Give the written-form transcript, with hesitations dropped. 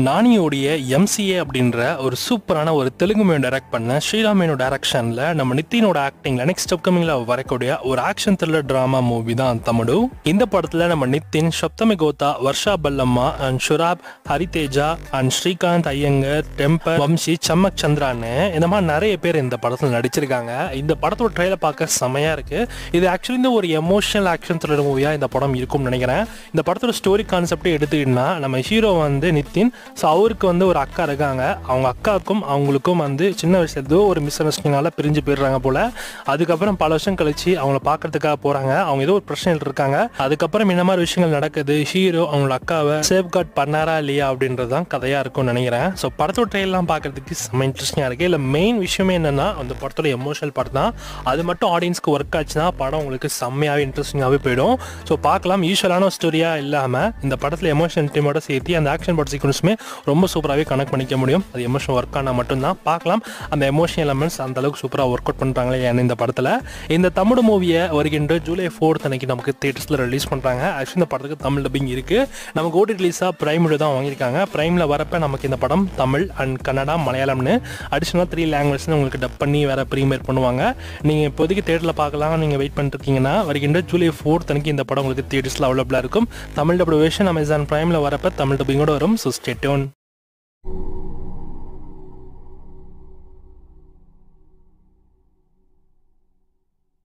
நானியோடைய MCA அப்படின்ற ஒரு சூப்பரான ஒரு தெலுங்கு மூவி டைரக்ட் பண்ண ஸ்ரீராமேனோட டைரக்ஷன்ல நம்ம நித்தினோட ஆக்டிங்ல நெக்ஸ்ட் அப்கமிங்ல வரக்கூடிய ஒரு ஆக்ஷன் த்ரில்லர் டிராமா மூவி தான் தமிழு. இந்த படத்துல நம்ம நித்தின், சப்தமி கோத்தா, வர்ஷா பல்லம்மா அண்ட் ஷுராப், ஹரிதேஜா அண்ட் ஸ்ரீகாந்த் ஐயங்கர், டெம்பர், வம்சி, சம்மக் சந்திரான்னு இந்த மாதிரி நிறைய பேர் இந்த படத்துல நடிச்சிருக்காங்க. இந்த படத்தோட ட்ரெயிலர் பார்க்க செமையா இருக்கு. இது ஆக்சுவலி இந்த ஒரு எமோஷனல் ஆக்ஷன் த்ரில்லர் மூவியா இந்த படம் இருக்கும்னு நினைக்கிறேன். இந்த படத்தோட ஸ்டோரி கான்செப்டே எடுத்துக்கிட்டா நம்ம ஹீரோ வந்து நித்தின். ஸோ அவருக்கு வந்து ஒரு அக்கா இருக்காங்க. அவங்க அக்காவுக்கும் அவங்களுக்கும் வந்து சின்ன வயசுல ஒரு மிஸ் அண்டர்ஸ்டாண்டிங்னால பிரிஞ்சு போயிடுறாங்க போல. அதுக்கப்புறம் பல வருஷம் கழிச்சு அவங்கள பார்க்கறதுக்காக போறாங்க. அவங்க ஏதோ ஒரு பிரச்சனையில் இருக்காங்க. அதுக்கப்புறம் இந்த மாதிரி விஷயங்கள் நடக்குது. ஹீரோ அவங்களோட அக்காவை சேஃப்கார்ட் பண்ணாரா இல்லையா அப்படின்றது தான் கதையா இருக்கும்னு நினைக்கிறேன். ஸோ படத்தோட ட்ரெயிலாம் பார்க்கறதுக்கு செம்ம இன்ட்ரெஸ்டிங்காக இருக்கு. இல்லை மெயின் விஷயமே என்னன்னா அந்த படத்தோட எமோஷனல் பார்ட் தான். அது மட்டும் ஆடியன்ஸ்க்கு ஒர்க் ஆச்சுன்னா படம் உங்களுக்கு செம்மையாகவே இன்ட்ரெஸ்டிங்காகவே போயிடும். ஸோ பார்க்கலாம். யூஸ்வலான ஸ்டோரியா இல்லாமல் இந்த படத்தில் எமோஷனல் டீமோட சேர்த்து அந்த ஆக்ஷன் பார்ட் சீக்வன்ஸுமே ரொம்ப சூப்பராகவே கனெக்ட் பண்ணிக்க முடியும். அது எமோஷனல் ஒர்க் ஆனால் மட்டும்தான் பார்க்கலாம். அந்த எமோஷனல் எலமெண்ட்ஸ் அந்த அளவுக்கு சூப்பராக ஒர்க் அவுட் பண்ணுறாங்களே ஏன்னா இந்த படத்தில். இந்த தமிழ் மூவியை வருகின்ற ஜூலை 4 அன்னைக்கு நமக்கு தியேட்டர்ஸில் ரிலீஸ் பண்ணுறாங்க. ஆக்சுவலி இந்த படத்துக்கு தமிழ் டப்பிங் இருக்குது. நமக்கு ஓடி ரிலீஸாக பிரைமில் தான் வாங்கியிருக்காங்க. பிரைமில் வரப்போ நமக்கு இந்த படம் தமிழ் அண்ட் கன்னடா, மலையாளம்னு அடிஷனலாக 3 லாங்குவேஜ்னு உங்களுக்கு டப் பண்ணி வேறு ப்ரீமியர் பண்ணுவாங்க. நீங்கள் இப்போதைக்கு தியேட்டரில் பார்க்கலாம். நீங்கள் வெயிட் பண்ணிருக்கீங்கன்னா வருகின்ற ஜூலை 4 அன்னைக்கு இந்த படம் உங்களுக்கு தியேட்டர்ஸில் அவைலபிளாக இருக்கும். தமிழ் டப் வெர்ஷன் அமேசான் பிரைமில் வரப்போ தமிழ் டப்பிங்கோட வரும். So stay tune.